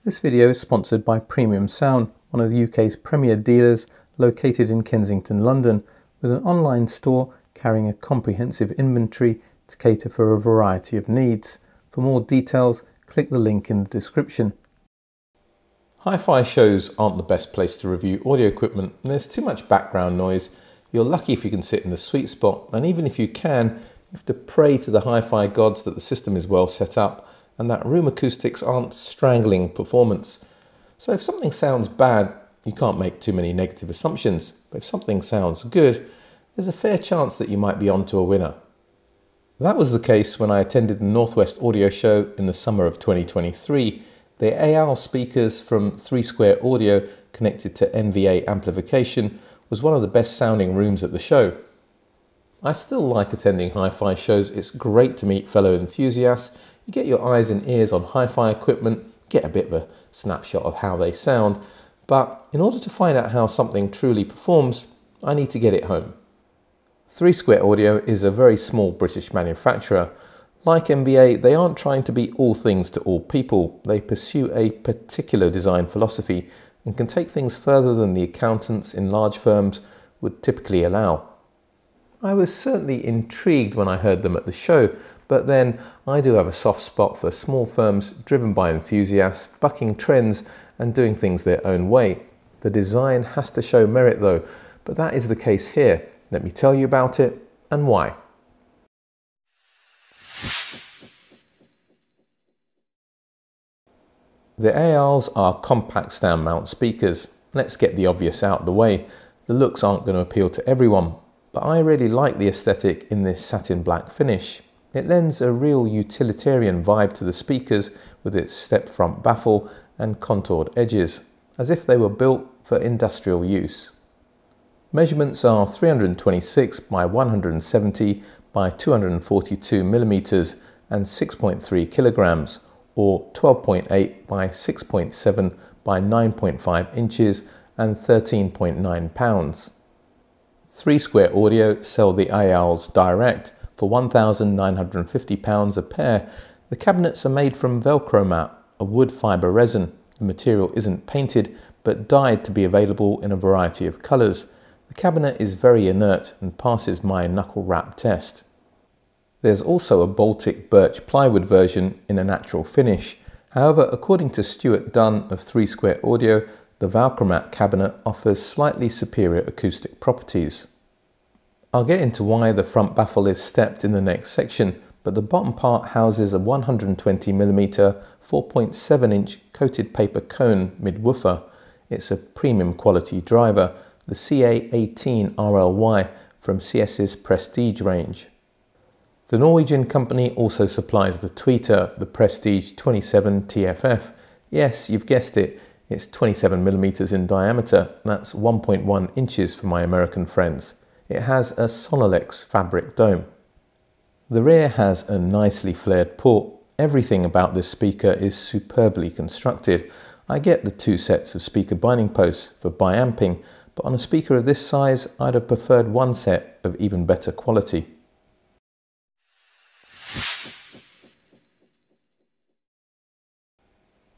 This video is sponsored by Premium Sound, one of the UK's premier dealers located in Kensington, London, with an online store carrying a comprehensive inventory to cater for a variety of needs. For more details, click the link in the description. Hi-fi shows aren't the best place to review audio equipment, and there's too much background noise. You're lucky if you can sit in the sweet spot, and even if you can, you have to pray to the hi-fi gods that the system is well set up and that room acoustics aren't strangling performance. So if something sounds bad, you can't make too many negative assumptions, but if something sounds good, there's a fair chance that you might be onto a winner. That was the case when I attended the Northwest Audio Show in the summer of 2023. The Ayal speakers from 3 Square Audio connected to NVA amplification was one of the best sounding rooms at the show. I still like attending hi-fi shows. It's great to meet fellow enthusiasts. You get your eyes and ears on hi-fi equipment, get a bit of a snapshot of how they sound, but in order to find out how something truly performs, I need to get it home. 3 Square Audio is a very small British manufacturer. Like MBA, they aren't trying to be all things to all people. They pursue a particular design philosophy and can take things further than the accountants in large firms would typically allow. I was certainly intrigued when I heard them at the show, but then I do have a soft spot for small firms driven by enthusiasts, bucking trends and doing things their own way. The design has to show merit though, but that is the case here. Let me tell you about it and why. The Ayals are compact stand mount speakers. Let's get the obvious out the way. The looks aren't going to appeal to everyone, but I really like the aesthetic in this satin black finish. It lends a real utilitarian vibe to the speakers with its step front baffle and contoured edges, as if they were built for industrial use. Measurements are 326 by 170 by 242 millimeters and 6.3 kilograms, or 12.8 by 6.7 by 9.5 inches and 13.9 pounds. 3 Square Audio sell the Ayals direct for £1,950 a pair. The cabinets are made from Velcro mat, a wood fibre resin. The material isn't painted but dyed to be available in a variety of colours. The cabinet is very inert and passes my knuckle wrap test. There's also a Baltic birch plywood version in a natural finish. However, according to Stuart Dunn of 3 Square Audio, the Velcro mat cabinet offers slightly superior acoustic properties. I'll get into why the front baffle is stepped in the next section, but the bottom part houses a 120mm 4.7-inch coated paper cone mid-woofer. It's a premium quality driver, the CA18 RLY from CS's Prestige range. The Norwegian company also supplies the tweeter, the Prestige 27 TFF. Yes, you've guessed it, it's 27mm in diameter, that's 1.1 inches for my American friends. It has a Sonolex fabric dome. The rear has a nicely flared port. Everything about this speaker is superbly constructed. I get the 2 sets of speaker binding posts for biamping, but on a speaker of this size, I'd have preferred 1 set of even better quality.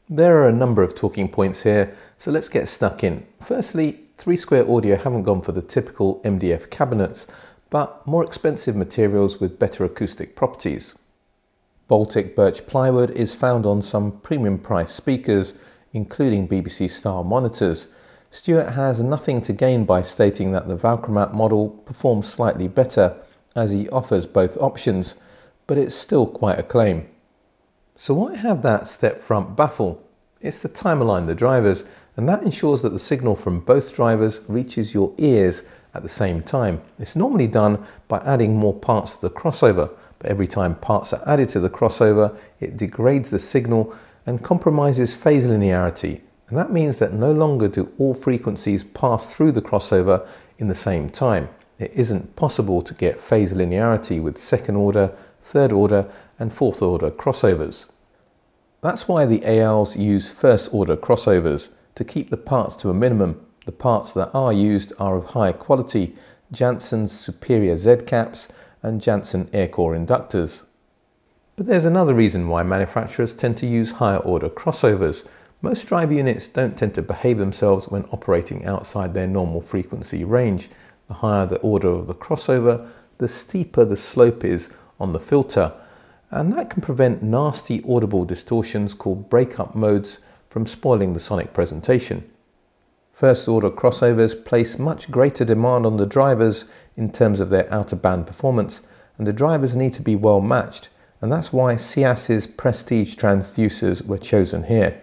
There are a number of talking points here, so let's get stuck in. Firstly, 3 Square Audio haven't gone for the typical MDF cabinets, but more expensive materials with better acoustic properties. Baltic birch plywood is found on some premium price speakers, including BBC style monitors. Stuart has nothing to gain by stating that the Velcro mat model performs slightly better, as he offers both options, but it's still quite a claim. So why have that step front baffle? It's to time align the drivers, and that ensures that the signal from both drivers reaches your ears at the same time. It's normally done by adding more parts to the crossover, but every time parts are added to the crossover, it degrades the signal and compromises phase linearity. And that means that no longer do all frequencies pass through the crossover in the same time. It isn't possible to get phase linearity with second order, third order and fourth order crossovers. That's why the Ayals use first order crossovers to keep the parts to a minimum. The parts that are used are of high quality, Jansen's superior Z caps and Jansen air core inductors. But there's another reason why manufacturers tend to use higher order crossovers. Most driver units don't tend to behave themselves when operating outside their normal frequency range. The higher the order of the crossover, the steeper the slope is on the filter, and that can prevent nasty audible distortions called breakup modes from spoiling the sonic presentation. First order crossovers place much greater demand on the drivers in terms of their outer band performance, and the drivers need to be well matched, and that's why CIAS's Prestige transducers were chosen here.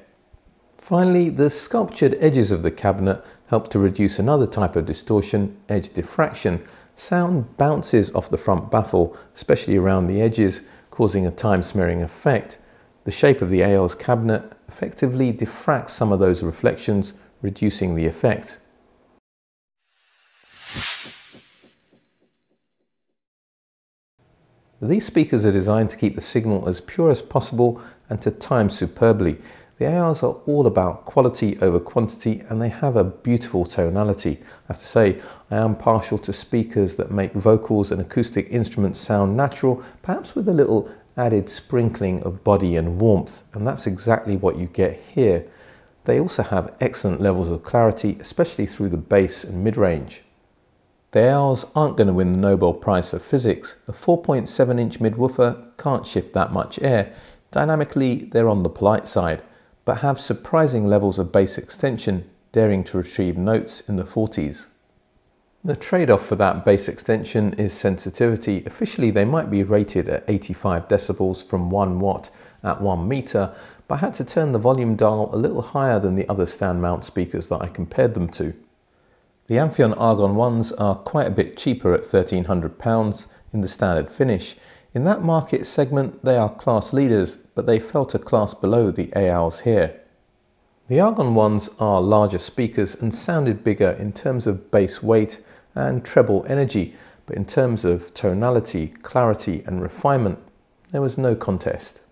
Finally, the sculptured edges of the cabinet help to reduce another type of distortion, edge diffraction. Sound bounces off the front baffle, especially around the edges, causing a time smearing effect. The shape of the Ayal's cabinet effectively diffracts some of those reflections, reducing the effect. These speakers are designed to keep the signal as pure as possible and to time superbly. The Ayals are all about quality over quantity, and they have a beautiful tonality. I have to say, I am partial to speakers that make vocals and acoustic instruments sound natural, perhaps with a little added sprinkling of body and warmth, and that's exactly what you get here. They also have excellent levels of clarity, especially through the bass and mid-range. The Ayals aren't going to win the Nobel Prize for Physics. A 4.7-inch midwoofer can't shift that much air. Dynamically, they're on the polite side, but have surprising levels of bass extension, daring to retrieve notes in the 40s. The trade-off for that bass extension is sensitivity. Officially, they might be rated at 85 decibels from 1 watt at 1 meter, but I had to turn the volume dial a little higher than the other stand mount speakers that I compared them to. The Amphion Argon ones are quite a bit cheaper at £1,300 in the standard finish. In that market segment, they are class leaders, but they felt a class below the Ayals here. The Argon ones are larger speakers and sounded bigger in terms of bass weight and treble energy, but in terms of tonality, clarity and refinement, there was no contest.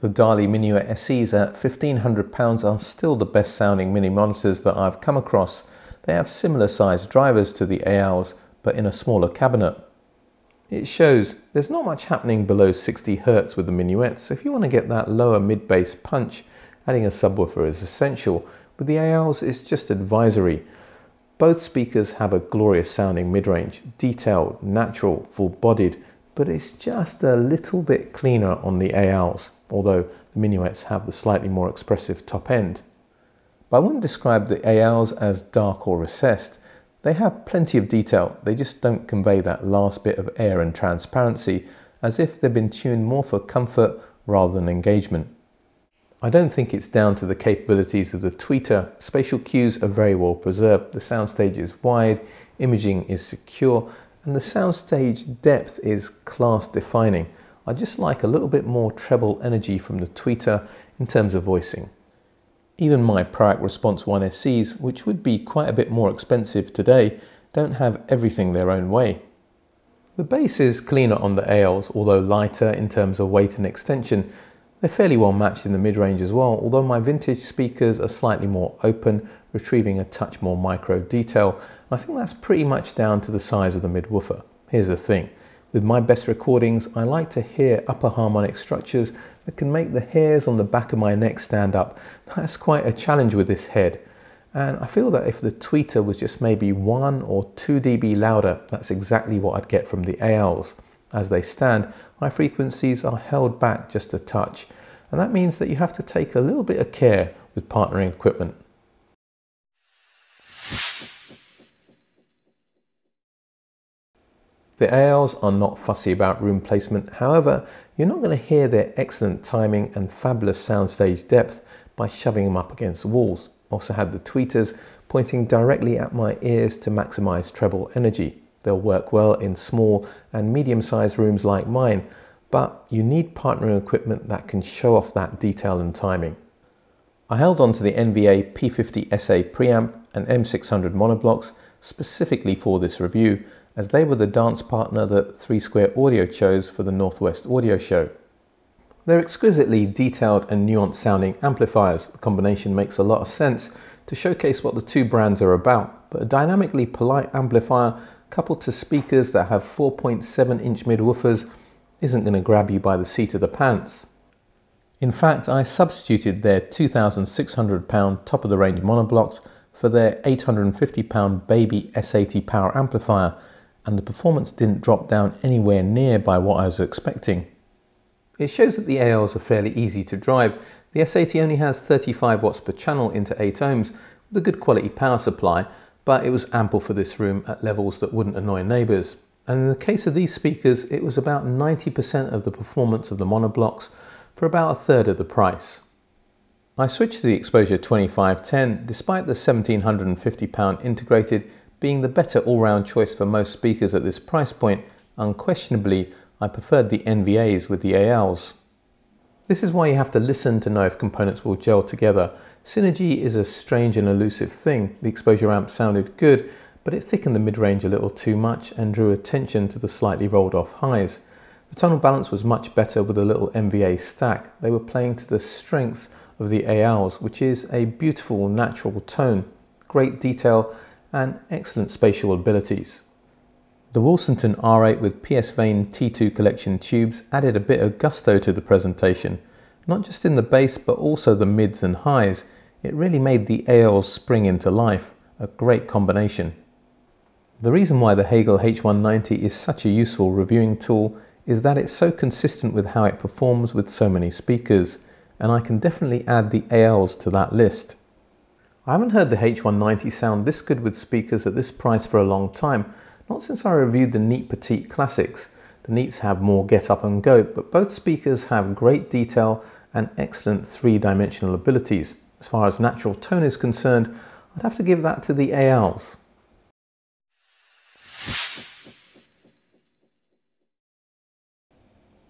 The Dali Minuet SEs at £1,500 are still the best sounding mini monitors that I've come across. They have similar sized drivers to the Ayals, but in a smaller cabinet. It shows there's not much happening below 60 Hz with the Minuets, so if you want to get that lower mid-bass punch, adding a subwoofer is essential. With the Ayals, it's just advisory. Both speakers have a glorious sounding mid-range, detailed, natural, full-bodied, but it's just a little bit cleaner on the Ayals, although the Minuets have the slightly more expressive top end. But I wouldn't describe the Ayals as dark or recessed. They have plenty of detail, they just don't convey that last bit of air and transparency, as if they've been tuned more for comfort rather than engagement. I don't think it's down to the capabilities of the tweeter. Spatial cues are very well preserved, the soundstage is wide, imaging is secure, and the soundstage depth is class defining. I just like a little bit more treble energy from the tweeter in terms of voicing. Even my Proact Response 1 SEs, which would be quite a bit more expensive today, don't have everything their own way. The bass is cleaner on the Ayals, although lighter in terms of weight and extension. They're fairly well matched in the mid-range as well, although my vintage speakers are slightly more open, retrieving a touch more micro detail. I think that's pretty much down to the size of the midwoofer. Here's the thing. With my best recordings, I like to hear upper harmonic structures that can make the hairs on the back of my neck stand up. That's quite a challenge with this head. And I feel that if the tweeter was just maybe 1 or 2 dB louder, that's exactly what I'd get from the Ayals. As they stand, my frequencies are held back just a touch. And that means that you have to take a little bit of care with partnering equipment. The Ayals are not fussy about room placement, however, you're not going to hear their excellent timing and fabulous soundstage depth by shoving them up against walls. Also had the tweeters pointing directly at my ears to maximize treble energy. They'll work well in small and medium-sized rooms like mine, but you need partnering equipment that can show off that detail and timing. I held on to the NVA P50 SA preamp and M600 monoblocks specifically for this review, as they were the dance partner that 3 Square Audio chose for the Northwest Audio Show. They're exquisitely detailed and nuanced sounding amplifiers. The combination makes a lot of sense to showcase what the two brands are about, but a dynamically polite amplifier coupled to speakers that have 4.7-inch midwoofers isn't going to grab you by the seat of the pants. In fact, I substituted their £2,600 top-of-the-range Monoblocks for their £850 Baby S80 power amplifier, and the performance didn't drop down anywhere near by what I was expecting. It shows that the Ayals are fairly easy to drive. The S80 only has 35 watts per channel into 8 ohms with a good quality power supply, but it was ample for this room at levels that wouldn't annoy neighbours. And in the case of these speakers, it was about 90% of the performance of the Monoblocks for about a third of the price. I switched to the Exposure 2510 despite the £1,750 integrated being the better all-round choice for most speakers at this price point. Unquestionably, I preferred the NVAs with the Ayals. This is why you have to listen to know if components will gel together. Synergy is a strange and elusive thing. The Exposure amp sounded good, but it thickened the mid-range a little too much and drew attention to the slightly rolled off highs. The tonal balance was much better with a little NVA stack. They were playing to the strengths of the Ayals, which is a beautiful natural tone, great detail and excellent spatial abilities. The Wilsonton R8 with PS Vane T2 collection tubes added a bit of gusto to the presentation, not just in the bass but also the mids and highs. It really made the Ayals spring into life, a great combination. The reason why the Hagel H190 is such a useful reviewing tool is that it's so consistent with how it performs with so many speakers, and I can definitely add the Ayals to that list. I haven't heard the H190 sound this good with speakers at this price for a long time, not since I reviewed the Neat Petite Classics. The Neats have more get up and go, but both speakers have great detail and excellent three-dimensional abilities. As far as natural tone is concerned, I'd have to give that to the Ayals.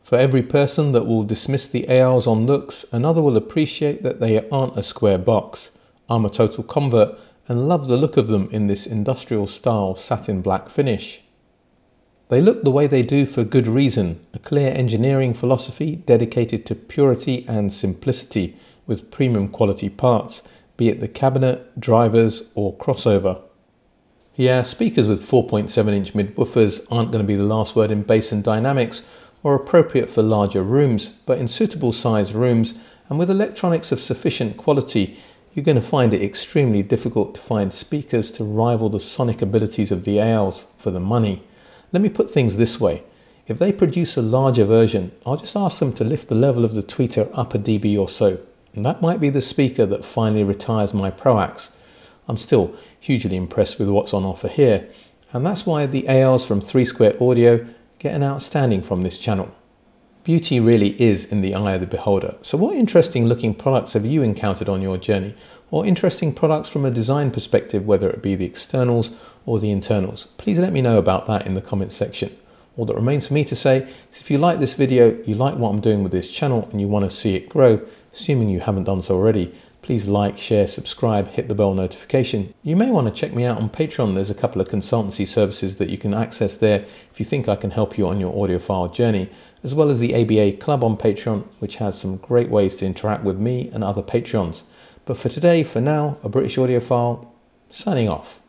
For every person that will dismiss the Ayals on looks, another will appreciate that they aren't a square box. I'm a total convert and love the look of them in this industrial style satin black finish. They look the way they do for good reason, a clear engineering philosophy dedicated to purity and simplicity with premium quality parts, be it the cabinet, drivers or crossover. Yeah, speakers with 4.7-inch mid-woofers aren't going to be the last word in bass and dynamics, or appropriate for larger rooms, but in suitable sized rooms and with electronics of sufficient quality, you're going to find it extremely difficult to find speakers to rival the sonic abilities of the Ayals for the money. Let me put things this way. If they produce a larger version, I'll just ask them to lift the level of the tweeter up a dB or so, and that might be the speaker that finally retires my Proax. I'm still hugely impressed with what's on offer here, and that's why the Ayals from 3 Square Audio get an outstanding from this channel. Beauty really is in the eye of the beholder. So what interesting looking products have you encountered on your journey? Or interesting products from a design perspective, whether it be the externals or the internals? Please let me know about that in the comments section. All that remains for me to say is if you like this video, you like what I'm doing with this channel and you want to see it grow, assuming you haven't done so already, please like, share, subscribe, hit the bell notification. You may want to check me out on Patreon. There's a couple of consultancy services that you can access there if you think I can help you on your audiophile journey, as well as the ABA Club on Patreon, which has some great ways to interact with me and other Patreons. But for today, for now, a British audiophile, signing off.